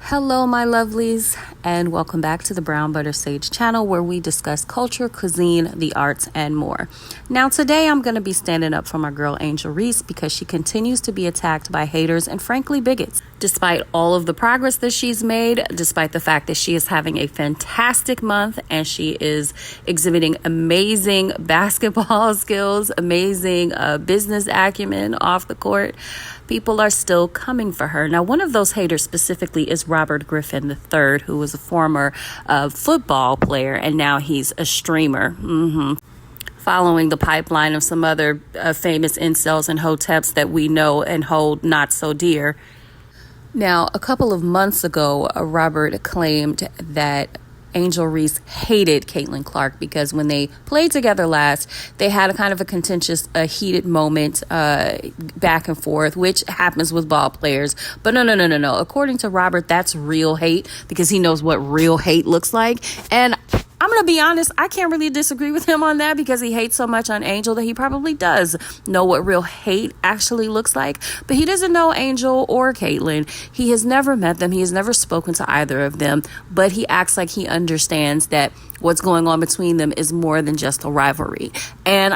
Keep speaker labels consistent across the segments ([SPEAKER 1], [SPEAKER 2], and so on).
[SPEAKER 1] Hello, my lovelies, and welcome back to the Brown Butter Sage channel where we discuss culture, cuisine, the arts, and more. Now, today I'm going to be standing up for my girl Angel Reese because she continues to be attacked by haters and frankly bigots. Despite all of the progress that she's made, despite the fact that she is having a fantastic month and she is exhibiting amazing basketball skills, amazing business acumen off the court, people are still coming for her. Now, one of those haters specifically is Robert Griffin III, who was a former football player, and now he's a streamer. Following the pipeline of some other famous incels and hoteps that we know and hold not so dear. Now, a couple of months ago, Robert claimed that Angel Reese hated Caitlin Clark because when they played together last, they had a kind of a contentious, heated moment back and forth, which happens with ball players. But no. According to Robert, that's real hate because he knows what real hate looks like. And I'm going to be honest, I can't really disagree with him on that because he hates so much on Angel that he probably does know what real hate actually looks like. But he doesn't know Angel or Caitlin. He has never met them. He has never spoken to either of them. But he acts like he understands that what's going on between them is more than just a rivalry. And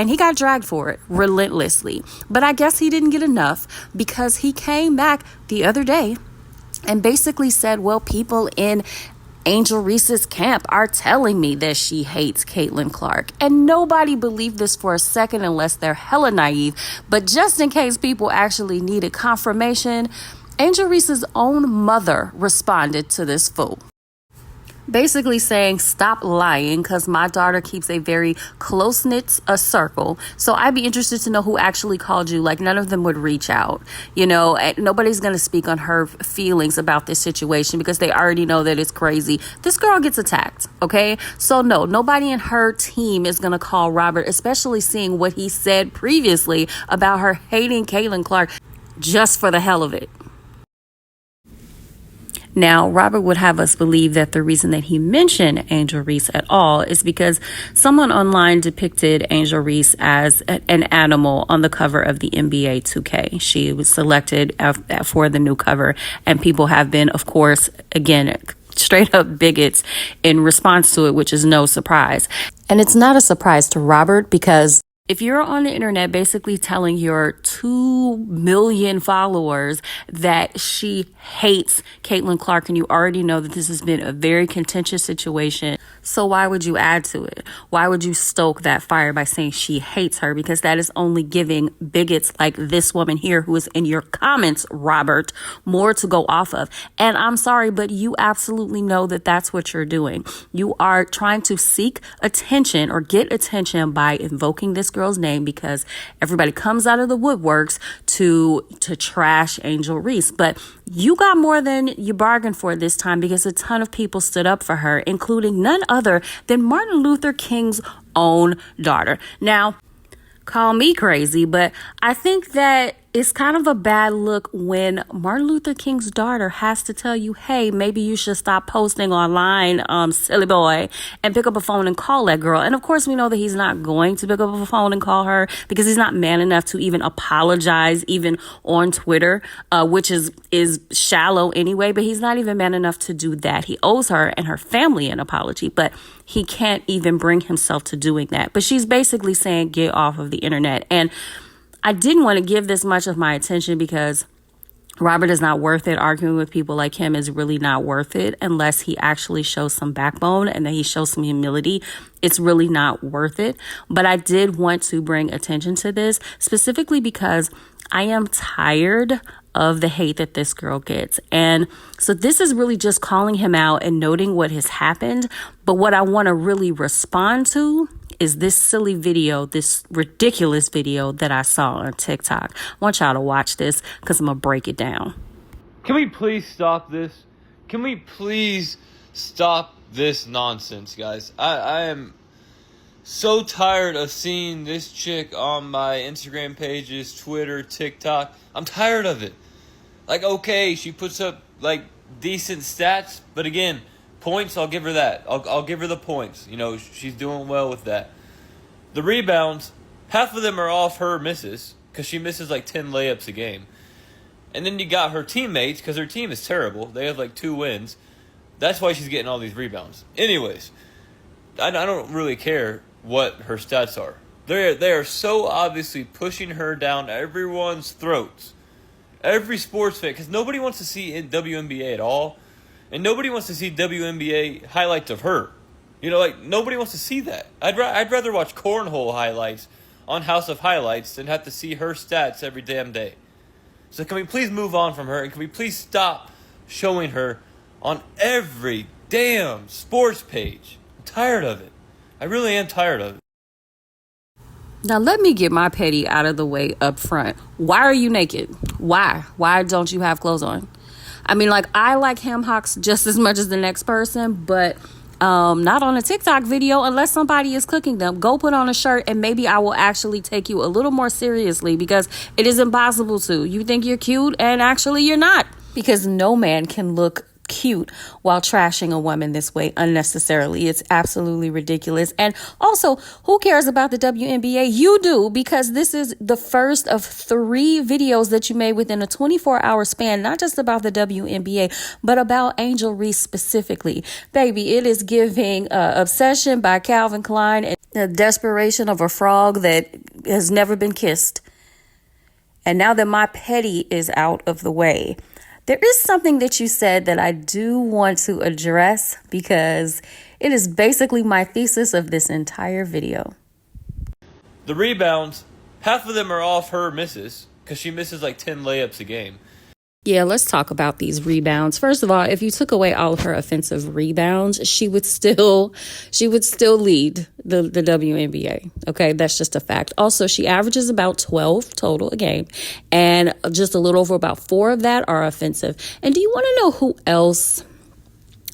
[SPEAKER 1] he got dragged for it relentlessly. But I guess he didn't get enough because he came back the other day and basically said, well, people in Angel Reese's camp are telling me that she hates Caitlin Clark. And nobody believed this for a second unless they're hella naive. But just in case people actually needed confirmation, Angel Reese's own mother responded to this fool, basically saying, stop lying, because my daughter keeps a very close-knit circle. So I'd be interested to know who actually called you. Like, none of them would reach out. You know, nobody's going to speak on her feelings about this situation because they already know that it's crazy. This girl gets attacked, okay? So no, nobody in her team is going to call Robert, especially seeing what he said previously about her hating Caitlin Clark just for the hell of it. Now, Robert would have us believe that the reason that he mentioned Angel Reese at all is because someone online depicted Angel Reese as an animal on the cover of the NBA 2K. She was selected for the new cover, and people have been, of course, again, straight up bigots in response to it, which is no surprise. And it's not a surprise to Robert because if you're on the internet basically telling your 2 million followers that she hates Caitlin Clark and you already know that this has been a very contentious situation, so why would you add to it? Why would you stoke that fire by saying she hates her? Because that is only giving bigots like this woman here who is in your comments, Robert, more to go off of. And I'm sorry, but you absolutely know that that's what you're doing. You are trying to seek attention or get attention by invoking this girl's name because everybody comes out of the woodworks to trash Angel Reese. But you got more than you bargained for this time because a ton of people stood up for her, including none other than Martin Luther King's own daughter. Now, call me crazy, but I think that it's kind of a bad look when Martin Luther King's daughter has to tell you, hey, maybe you should stop posting online, silly boy, and pick up a phone and call that girl. And of course, we know that he's not going to pick up a phone and call her because he's not man enough to even apologize, even on Twitter, which is shallow anyway, but he's not even man enough to do that. He owes her and her family an apology, but he can't even bring himself to doing that. But she's basically saying, get off of the internet. And I didn't want to give this much of my attention because Robert is not worth it. Arguing with people like him is really not worth it unless he actually shows some backbone and that he shows some humility. It's really not worth it. But I did want to bring attention to this specifically because I am tired of the hate that this girl gets. And so this is really just calling him out and noting what has happened. But what I want to really respond to is this silly video, this ridiculous video that I saw on TikTok. I want y'all to watch this because I'm going to break it down.
[SPEAKER 2] Can we please stop this? Can we please stop this nonsense, guys? I am so tired of seeing this chick on my Instagram pages, Twitter, TikTok. I'm tired of it. Like, okay, she puts up, like, decent stats, but again, points, I'll give her that. I'll give her the points. You know, she's doing well with that. The rebounds, half of them are off her misses because she misses like 10 layups a game. And then you got her teammates, because her team is terrible. They have like 2 wins. That's why she's getting all these rebounds. Anyways, I don't really care what her stats are. They are so obviously pushing her down everyone's throats. Every sports fan, because nobody wants to see WNBA at all. And nobody wants to see WNBA highlights of her. You know, like, nobody wants to see that. I'd rather watch cornhole highlights on House of Highlights than have to see her stats every damn day. So can we please move on from her, and can we please stop showing her on every damn sports page? I'm tired of it. I really am tired of it.
[SPEAKER 1] Now, let me get my petty out of the way up front. Why are you naked? Why? Why don't you have clothes on? I mean, like, I like ham hocks just as much as the next person, but not on a TikTok video unless somebody is cooking them. Go put on a shirt and maybe I will actually take you a little more seriously, because it is impossible to. You think you're cute and actually you're not, because no man can look cute while trashing a woman this way unnecessarily. It's absolutely ridiculous. And also, who cares about the WNBA? You do, because this is the first of 3 videos that you made within a 24-hour span, not just about the WNBA, but about Angel Reese specifically. Baby, it is giving Obsession by Calvin Klein and the desperation of a frog that has never been kissed. And now that my petty is out of the way, there is something that you said that I do want to address, because it is basically my thesis of this entire video.
[SPEAKER 2] The rebounds, half of them are off her misses, because she misses like 10 layups a game.
[SPEAKER 1] Yeah, let's talk about these rebounds. First of all, if you took away all of her offensive rebounds, she would still lead the WNBA. Okay, that's just a fact. Also, she averages about 12 total a game, and just a little over about 4 of that are offensive. And do you want to know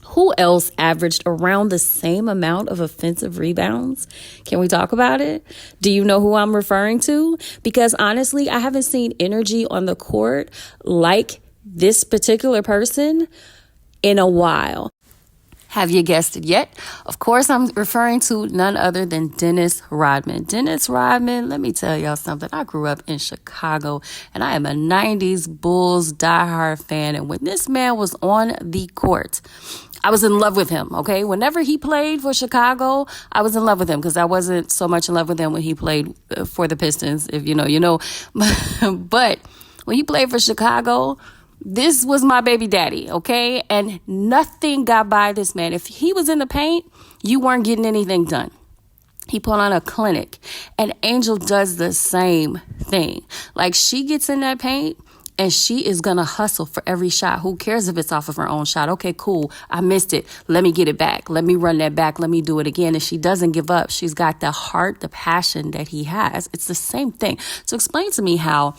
[SPEAKER 1] who else averaged around the same amount of offensive rebounds? Can we talk about it? Do you know who I'm referring to? Because honestly, I haven't seen energy on the court like this particular person in a while. Have you guessed it yet? Of course, I'm referring to none other than Dennis Rodman. Dennis Rodman, let me tell y'all something. I grew up in Chicago, and I am a 90s Bulls diehard fan. And when this man was on the court, I was in love with him, okay? Whenever he played for Chicago, I was in love with him, because I wasn't so much in love with him when he played for the Pistons, if you know. But when he played for Chicago, this was my baby daddy, okay? And nothing got by this man. If he was in the paint, you weren't getting anything done. He put on a clinic. And Angel does the same thing. Like, she gets in that paint, and she is going to hustle for every shot. Who cares if it's off of her own shot? Okay, cool. I missed it. Let me get it back. Let me run that back. Let me do it again. And she doesn't give up. She's got the heart, the passion that he has. It's the same thing. So explain to me how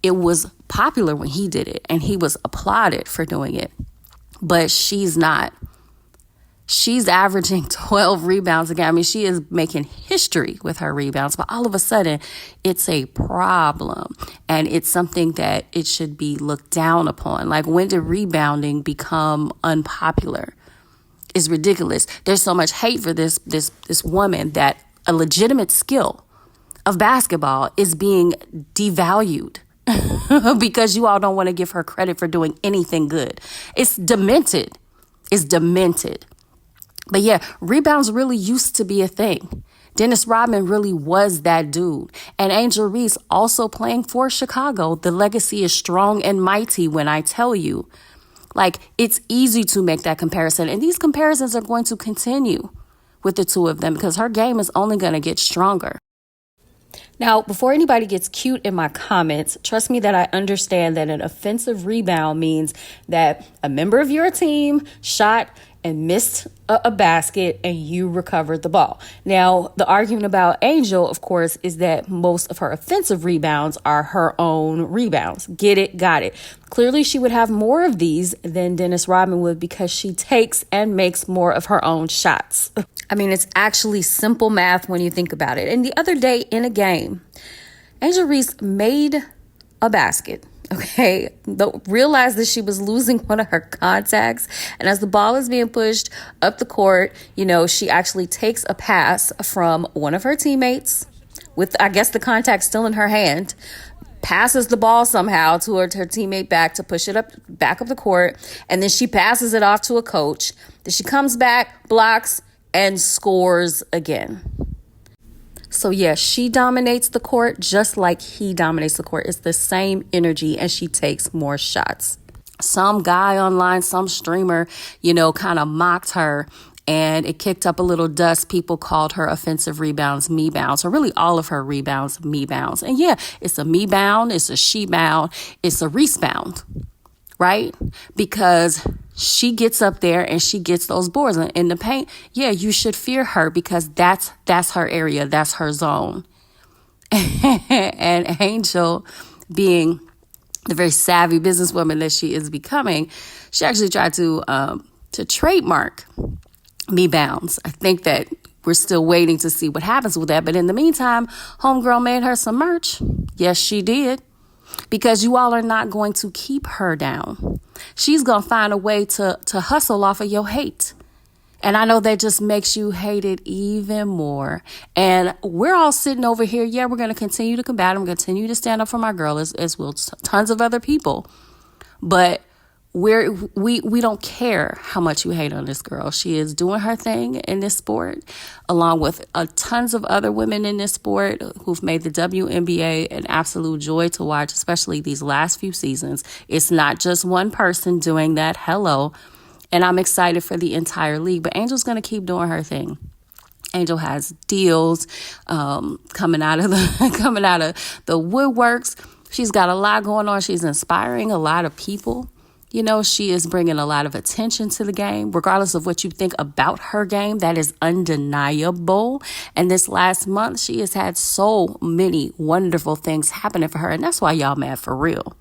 [SPEAKER 1] it was popular when he did it, and he was applauded for doing it, but she's not. She's averaging 12 rebounds a game. I mean, she is making history with her rebounds, but all of a sudden it's a problem, and it's something that it should be looked down upon. Like, when did rebounding become unpopular? It's ridiculous. There's so much hate for this woman that a legitimate skill of basketball is being devalued because you all don't want to give her credit for doing anything good. It's demented. It's demented. But yeah, rebounds really used to be a thing. Dennis Rodman really was that dude. And Angel Reese also playing for Chicago. The legacy is strong and mighty when I tell you. Like, it's easy to make that comparison. And these comparisons are going to continue with the two of them, because her game is only going to get stronger. Now, before anybody gets cute in my comments, trust me that I understand that an offensive rebound means that a member of your team shot and missed a basket and you recovered the ball. Now, the argument about Angel, of course, is that most of her offensive rebounds are her own rebounds. Get it? Got it. Clearly, she would have more of these than Dennis Rodman would, because she takes and makes more of her own shots. I mean, it's actually simple math when you think about it. And the other day in a game, Angel Reese made a basket. Okay, realized that she was losing one of her contacts. And as the ball is being pushed up the court, she actually takes a pass from one of her teammates with, I guess, the contact still in her hand, passes the ball somehow to her teammate back to push it back up the court. And then she passes it off to a coach. Then she comes back, blocks, and scores again. So yeah, she dominates the court just like he dominates the court. It's the same energy, and she takes more shots. Some guy online, some streamer, kind of mocked her, and it kicked up a little dust. People called her offensive rebounds me bounds, or really all of her rebounds me bounds. And yeah, it's a me bound, it's a she bound, it's a Reese bound, right? Because she gets up there and she gets those boards in the paint. Yeah, you should fear her because that's her area, that's her zone. And Angel, being the very savvy businesswoman that she is becoming, she actually tried to trademark me bounds. I think that we're still waiting to see what happens with that. But in the meantime, homegirl made her some merch. Yes, she did. Because you all are not going to keep her down. She's going to find a way to hustle off of your hate. And I know that just makes you hate it even more. And we're all sitting over here. Yeah, we're going to continue to combat them, continue to stand up for my girl, as will tons of other people. But we don't care how much you hate on this girl. She is doing her thing in this sport, along with tons of other women in this sport who've made the WNBA an absolute joy to watch, especially these last few seasons. It's not just one person doing that. Hello. And I'm excited for the entire league. But Angel's going to keep doing her thing. Angel has deals coming out of the woodworks. She's got a lot going on. She's inspiring a lot of people. She is bringing a lot of attention to the game, regardless of what you think about her game. That is undeniable. And this last month, she has had so many wonderful things happening for her. And that's why y'all mad for real.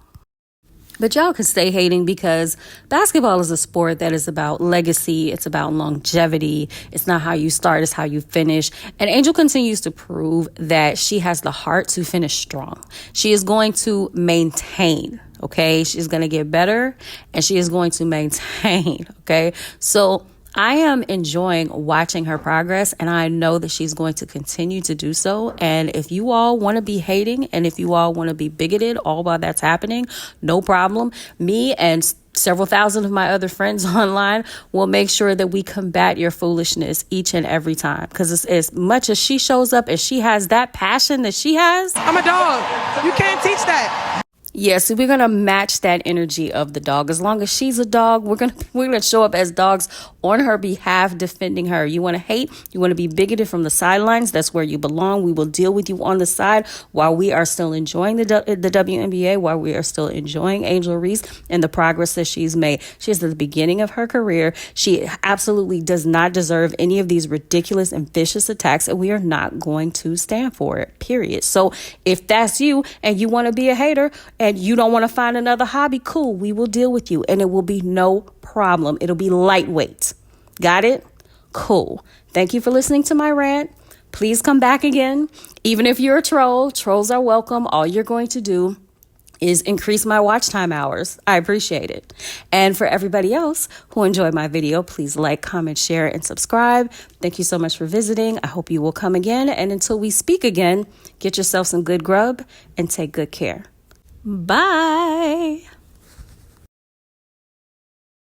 [SPEAKER 1] But y'all can stay hating, because basketball is a sport that is about legacy. It's about longevity. It's not how you start, it's how you finish. And Angel continues to prove that she has the heart to finish strong. She is going to maintain, okay? She's going to get better, and she is going to maintain, okay? So I am enjoying watching her progress, and I know that she's going to continue to do so. And if you all want to be hating, and if you all want to be bigoted all while that's happening, no problem. Me and several thousand of my other friends online will make sure that we combat your foolishness each and every time. Because as much as she shows up and she has that passion that she has,
[SPEAKER 3] I'm a dog. You can't teach that.
[SPEAKER 1] Yes, we're going to match that energy of the dog. As long as she's a dog, we're going to show up as dogs on her behalf, defending her. You want to hate, you want to be bigoted from the sidelines, that's where you belong. We will deal with you on the side while we are still enjoying the WNBA, while we are still enjoying Angel Reese and the progress that she's made. She's at the beginning of her career. She absolutely does not deserve any of these ridiculous and vicious attacks, and we are not going to stand for it, period. So if that's you and you want to be a hater and you don't want to find another hobby, cool, we will deal with you, and it will be no problem. It'll be lightweight. Got it? Cool. Thank you for listening to my rant. Please come back again. Even if you're a troll, trolls are welcome. All you're going to do is increase my watch time hours. I appreciate it. And for everybody else who enjoyed my video, please like, comment, share, and subscribe. Thank you so much for visiting. I hope you will come again. And until we speak again, get yourself some good grub and take good care. Bye.